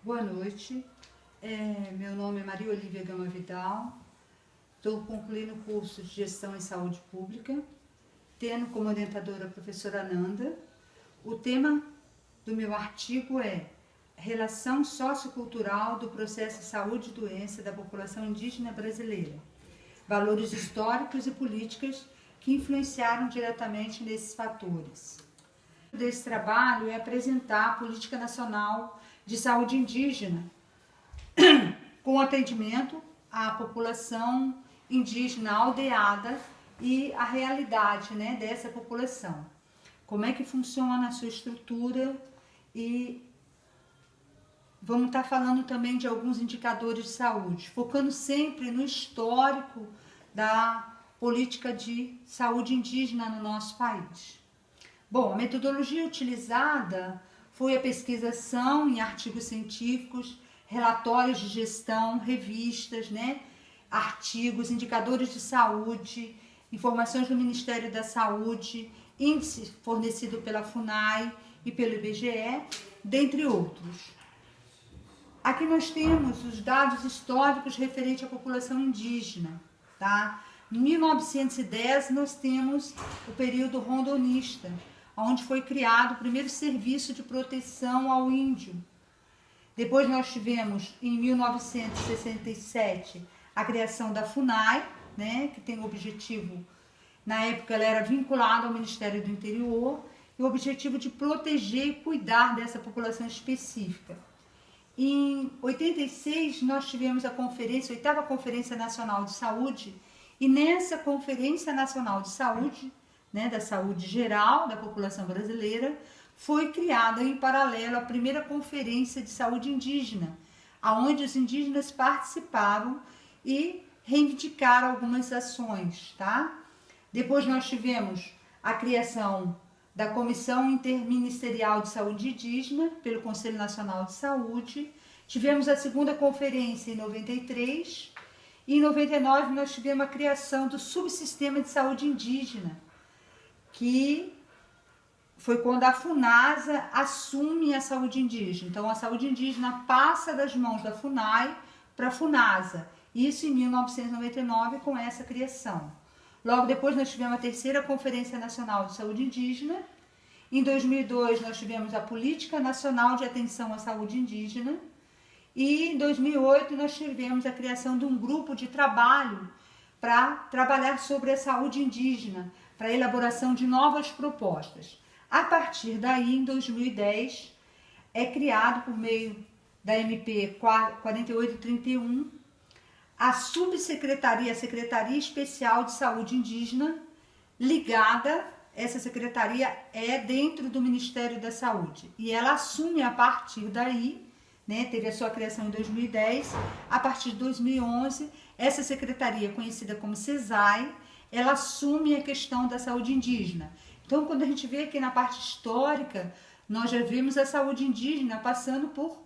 Boa noite, meu nome é Maria Olívia Gama Vidal, estou concluindo o curso de Gestão em Saúde Pública, tendo como orientadora a professora Nanda. O tema do meu artigo é Relação Sociocultural do Processo de Saúde e Doença da População Indígena Brasileira, valores históricos e políticas que influenciaram diretamente nesses fatores. Desse trabalho é apresentar a Política Nacional de Saúde Indígena com atendimento à população indígena aldeada e a realidade, dessa população. Como é que funciona a sua estrutura, e vamos estar falando também de alguns indicadores de saúde, focando sempre no histórico da política de saúde indígena no nosso país. Bom, a metodologia utilizada foi a pesquisação em artigos científicos, relatórios de gestão, revistas, artigos, indicadores de saúde, informações do Ministério da Saúde, índice fornecido pela FUNAI e pelo IBGE, dentre outros. Aqui nós temos os dados históricos referentes à população indígena, tá? Em 1910 nós temos o período rondonista, onde foi criado o primeiro serviço de proteção ao índio. Depois nós tivemos, em 1967, a criação da FUNAI, que tem o objetivo, na época ela era vinculada ao Ministério do Interior, e o objetivo de proteger e cuidar dessa população específica. Em 86 nós tivemos a conferência, a 8ª Conferência Nacional de Saúde, e nessa Conferência Nacional de Saúde, da saúde geral da população brasileira, foi criada em paralelo a primeira Conferência de Saúde Indígena, onde os indígenas participavam e reivindicaram algumas ações, tá? Depois nós tivemos a criação da Comissão Interministerial de Saúde Indígena pelo Conselho Nacional de Saúde, tivemos a segunda conferência em 93, e em 99 nós tivemos a criação do Subsistema de Saúde Indígena, que foi quando a FUNASA assume a saúde indígena. Então, a saúde indígena passa das mãos da FUNAI para a FUNASA. Isso em 1999, com essa criação. Logo depois, nós tivemos a terceira Conferência Nacional de Saúde Indígena. Em 2002, nós tivemos a Política Nacional de Atenção à Saúde Indígena. E em 2008, nós tivemos a criação de um grupo de trabalho para trabalhar sobre a saúde indígena, para a elaboração de novas propostas. A partir daí, em 2010, é criado por meio da MP 4831 a Subsecretaria, a Secretaria Especial de Saúde Indígena, ligada, essa secretaria é dentro do Ministério da Saúde, e ela assume a partir daí, teve a sua criação em 2010, a partir de 2011, essa secretaria, conhecida como CESAI, ela assume a questão da saúde indígena. Então, quando a gente vê aqui na parte histórica, nós já vimos a saúde indígena passando por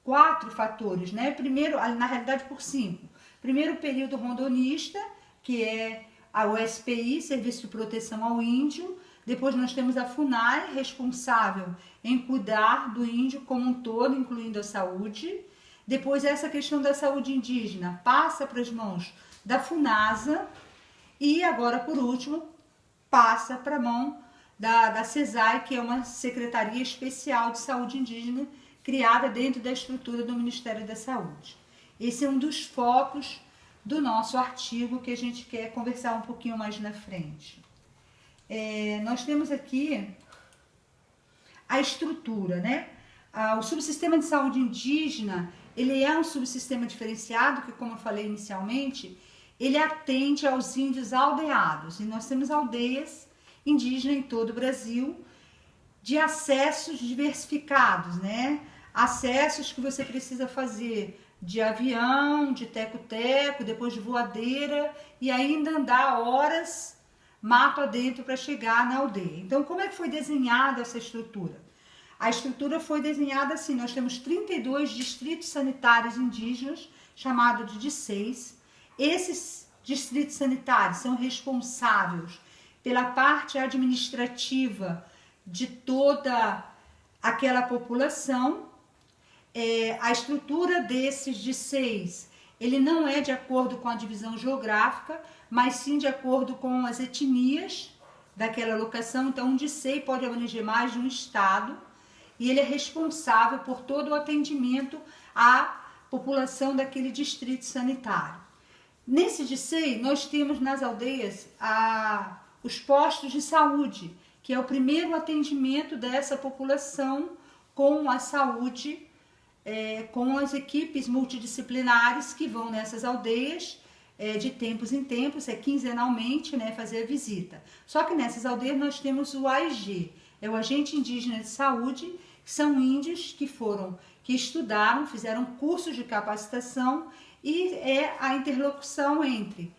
4 fatores, Primeiro, na realidade, por 5. Primeiro, o período rondonista, que é a USPI, Serviço de Proteção ao Índio. Depois nós temos a FUNAI, responsável em cuidar do índio como um todo, incluindo a saúde. Depois, essa questão da saúde indígena passa para as mãos da FUNASA. E agora, por último, passa para a mão da CESAI, que é uma Secretaria Especial de Saúde Indígena, criada dentro da estrutura do Ministério da Saúde. Esse é um dos focos do nosso artigo que a gente quer conversar um pouquinho mais na frente. Nós temos aqui a estrutura, O subsistema de saúde indígena, ele é um subsistema diferenciado que, como eu falei inicialmente, ele atende aos índios aldeados, e nós temos aldeias indígenas em todo o Brasil, de acessos diversificados, Acessos que você precisa fazer de avião, de teco-teco, depois de voadeira, e ainda andar horas mato adentro para chegar na aldeia. Então, como é que foi desenhada essa estrutura? A estrutura foi desenhada assim: nós temos 32 distritos sanitários indígenas, chamados de DISEIs. Esses distritos sanitários são responsáveis pela parte administrativa de toda aquela população. a estrutura desses DCEIs, ele não é de acordo com a divisão geográfica, mas sim de acordo com as etnias daquela locação. Então, um DCEI pode abranger mais de um estado e ele é responsável por todo o atendimento à população daquele distrito sanitário. Nesse DCEI, nós temos nas aldeias os postos de saúde, que é o primeiro atendimento dessa população com a saúde, com as equipes multidisciplinares que vão nessas aldeias de tempos em tempos, quinzenalmente, né, fazer a visita. Só que nessas aldeias nós temos o AIG, é o Agente Indígena de Saúde, que são índios que estudaram, fizeram cursos de capacitação e é a interlocução entre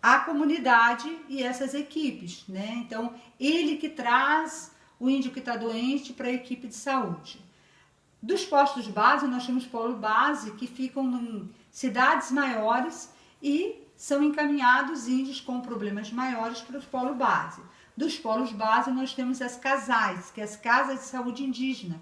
a comunidade e essas equipes, né? Então, ele que traz o índio que está doente para a equipe de saúde. Dos postos base, nós temos polo base que ficam em cidades maiores e são encaminhados índios com problemas maiores para os polos base. Dos polos base, nós temos as casais, que é as casas de saúde indígena.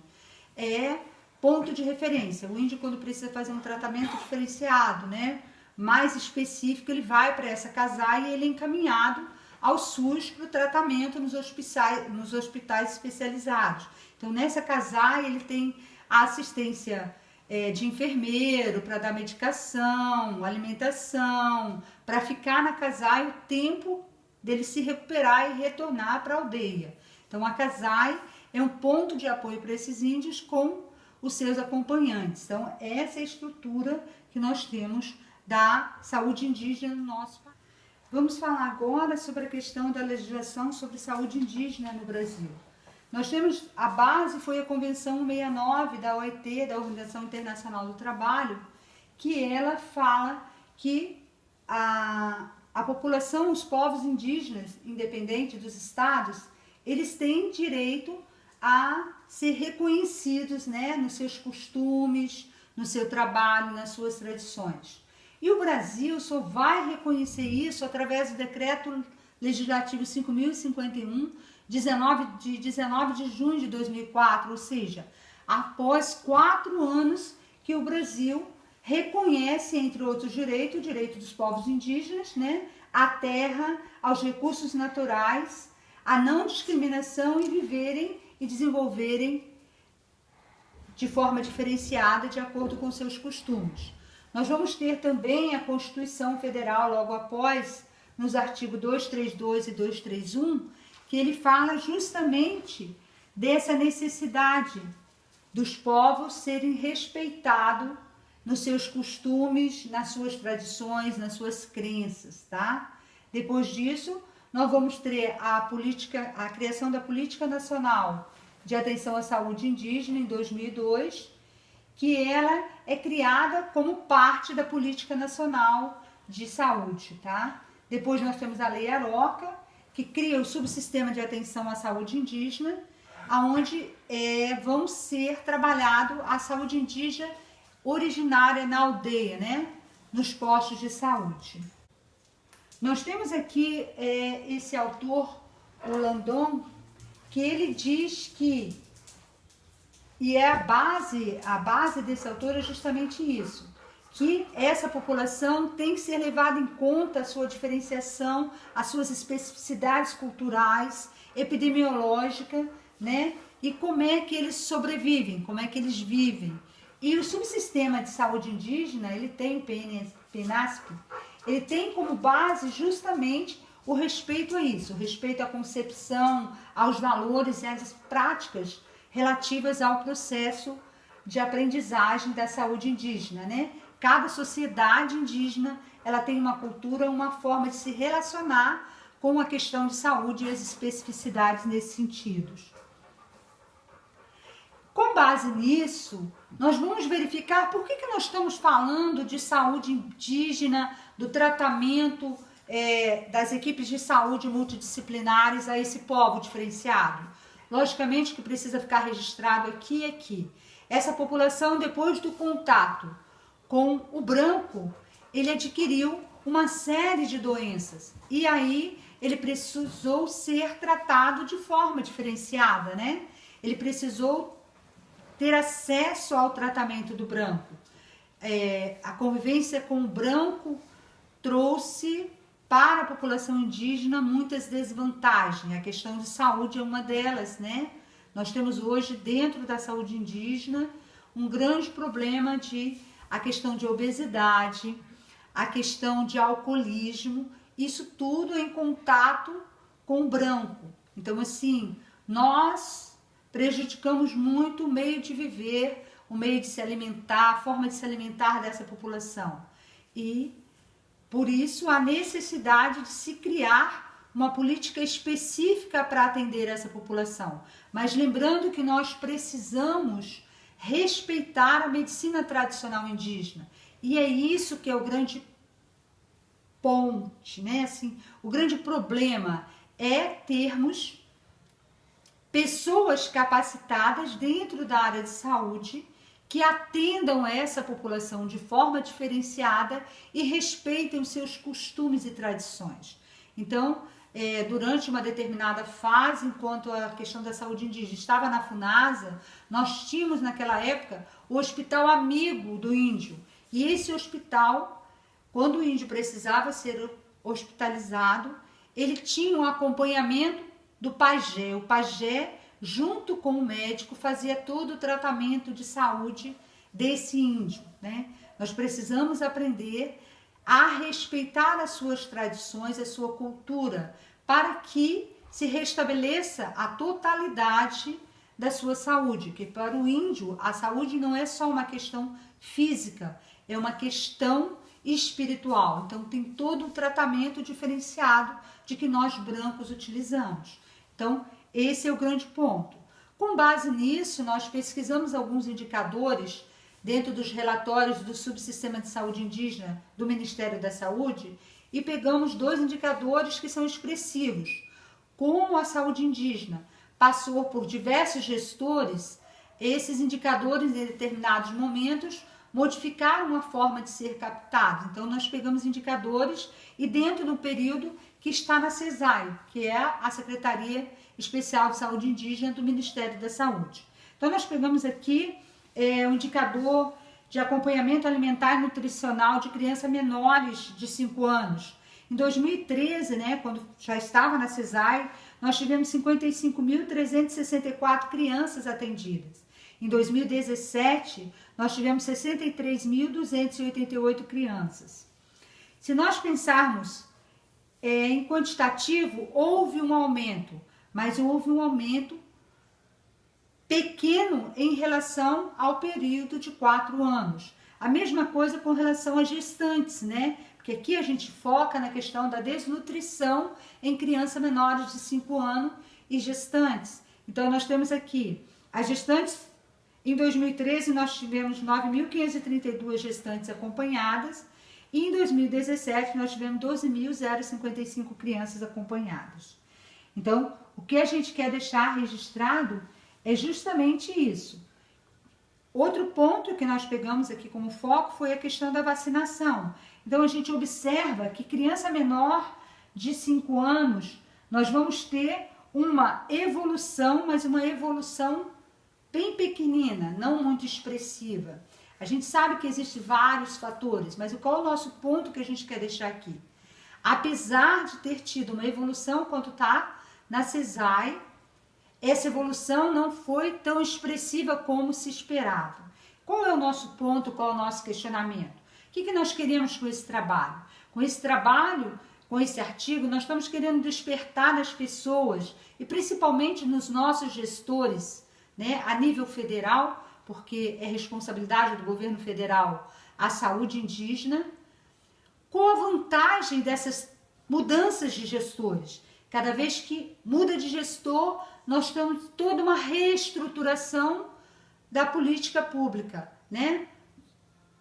É ponto de referência. O índio, quando precisa fazer um tratamento diferenciado, né, mais específico, ele vai para essa casai e ele é encaminhado ao SUS para o tratamento nos hospitais especializados. Então, nessa casai, ele tem a assistência de enfermeiro para dar medicação, alimentação, para ficar na casai o tempo dele se recuperar e retornar para a aldeia. Então, a casai é um ponto de apoio para esses índios com os seus acompanhantes. Então, essa é a estrutura que nós temos da saúde indígena no nosso país. Vamos falar agora sobre a questão da legislação sobre saúde indígena no Brasil. Nós temos, a base foi a Convenção 69 da OIT, da Organização Internacional do Trabalho, que ela fala que a população, os povos indígenas, independente dos estados, eles têm direito a ser reconhecidos, né, nos seus costumes, no seu trabalho, nas suas tradições. E o Brasil só vai reconhecer isso através do Decreto Legislativo 5.051, de 19 de junho de 2004, ou seja, após 4 anos que o Brasil reconhece, entre outros direitos, o direito dos povos indígenas, né, à terra, aos recursos naturais, à não discriminação e viverem e desenvolverem de forma diferenciada de acordo com seus costumes. Nós vamos ter também a Constituição Federal logo após, nos artigos 232 e 231, que ele fala justamente dessa necessidade dos povos serem respeitados nos seus costumes, nas suas tradições, nas suas crenças, tá? Depois disso, nós vamos ter a criação da Política Nacional de Atenção à Saúde Indígena em 2002, que ela é criada como parte da Política Nacional de Saúde, tá? Depois nós temos a Lei Aroca, que cria o subsistema de atenção à saúde indígena, onde vão ser trabalhado a saúde indígena originária na aldeia, né? Nos postos de saúde. Nós temos aqui esse autor, o Landon, que ele diz que, e é a base desse autor é justamente isso, que essa população tem que ser levada em conta a sua diferenciação, as suas especificidades culturais, epidemiológicas, né? E como é que eles sobrevivem, como é que eles vivem. E o subsistema de saúde indígena, ele tem o PNASP, ele tem como base justamente o respeito a isso, o respeito à concepção, aos valores e às práticas relativas ao processo de aprendizagem da saúde indígena, né? Cada sociedade indígena, ela tem uma cultura, uma forma de se relacionar com a questão de saúde e as especificidades nesse sentido. Com base nisso, nós vamos verificar por que nós estamos falando de saúde indígena, do tratamento das equipes de saúde multidisciplinares a esse povo diferenciado. Logicamente que precisa ficar registrado aqui e aqui. Essa população, depois do contato com o branco, ele adquiriu uma série de doenças e aí ele precisou ser tratado de forma diferenciada, né? Ele precisou ter acesso ao tratamento do branco. A convivência com o branco trouxe para a população indígena muitas desvantagens. A questão de saúde é uma delas, né? Nós temos hoje, dentro da saúde indígena, um grande problema a questão de obesidade, a questão de alcoolismo, isso tudo em contato com o branco. Então, assim, nós prejudicamos muito o meio de viver, o meio de se alimentar, a forma de se alimentar dessa população. E, por isso, a necessidade de se criar uma política específica para atender essa população. Mas lembrando que nós precisamos respeitar a medicina tradicional indígena. E é isso que é o grande ponte, né? Assim, o grande problema é termos pessoas capacitadas dentro da área de saúde que atendam essa população de forma diferenciada e respeitem os seus costumes e tradições. Então, durante uma determinada fase, enquanto a questão da saúde indígena estava na FUNASA, nós tínhamos naquela época o Hospital Amigo do Índio. E esse hospital, quando o índio precisava ser hospitalizado, ele tinha um acompanhamento do pajé. O pajé, junto com o médico, fazia todo o tratamento de saúde desse índio, né? Nós precisamos aprender a respeitar as suas tradições, a sua cultura, para que se restabeleça a totalidade da sua saúde, que para o índio a saúde não é só uma questão física, é uma questão espiritual. Então tem todo um tratamento diferenciado de que nós brancos utilizamos. Então esse é o grande ponto. Com base nisso, nós pesquisamos alguns indicadores dentro dos relatórios do Subsistema de Saúde Indígena do Ministério da Saúde e pegamos 2 indicadores que são expressivos. Como a saúde indígena passou por diversos gestores, esses indicadores em determinados momentos modificaram a forma de ser captado. Então nós pegamos indicadores e dentro do período que está na CESAI, que é a Secretaria Especial de Saúde Indígena do Ministério da Saúde. Então nós pegamos aqui um indicador de acompanhamento alimentar e nutricional de crianças menores de 5 anos. Em 2013, né, quando já estava na CESAI, nós tivemos 55.364 crianças atendidas. Em 2017, nós tivemos 63.288 crianças. Se nós pensarmos em quantitativo, houve um aumento, mas houve um aumento pequeno em relação ao período de 4 anos. A mesma coisa com relação às gestantes, né? Porque aqui a gente foca na questão da desnutrição em crianças menores de 5 anos e gestantes. Então nós temos aqui as gestantes. Em 2013 nós tivemos 9.532 gestantes acompanhadas e em 2017 nós tivemos 12.055 crianças acompanhadas. Então o que a gente quer deixar registrado é justamente isso. Outro ponto que nós pegamos aqui como foco foi a questão da vacinação. Então a gente observa que criança menor de 5 anos, nós vamos ter uma evolução, mas uma evolução bem pequenina, não muito expressiva. A gente sabe que existem vários fatores, mas qual é o nosso ponto que a gente quer deixar aqui? Apesar de ter tido uma evolução quanto está na CESAI, essa evolução não foi tão expressiva como se esperava. Qual é o nosso ponto, qual é o nosso questionamento? O que nós queremos com esse trabalho? Com esse trabalho, com esse artigo, nós estamos querendo despertar nas pessoas, e principalmente nos nossos gestores, né, a nível federal, porque é responsabilidade do governo federal a saúde indígena, qual a vantagem dessas mudanças de gestores? Cada vez que muda de gestor, nós temos toda uma reestruturação da política pública, né,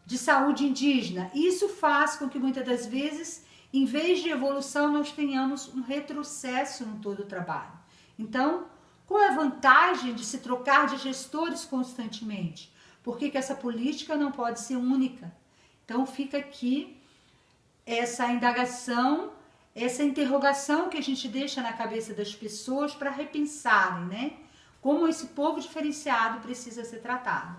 de saúde indígena. Isso faz com que muitas das vezes, em vez de evolução, nós tenhamos um retrocesso no todo o trabalho. Então, qual é a vantagem de se trocar de gestores constantemente? Por que essa política não pode ser única? Então fica aqui essa indagação, essa interrogação que a gente deixa na cabeça das pessoas para repensarem, né? como esse povo diferenciado precisa ser tratado.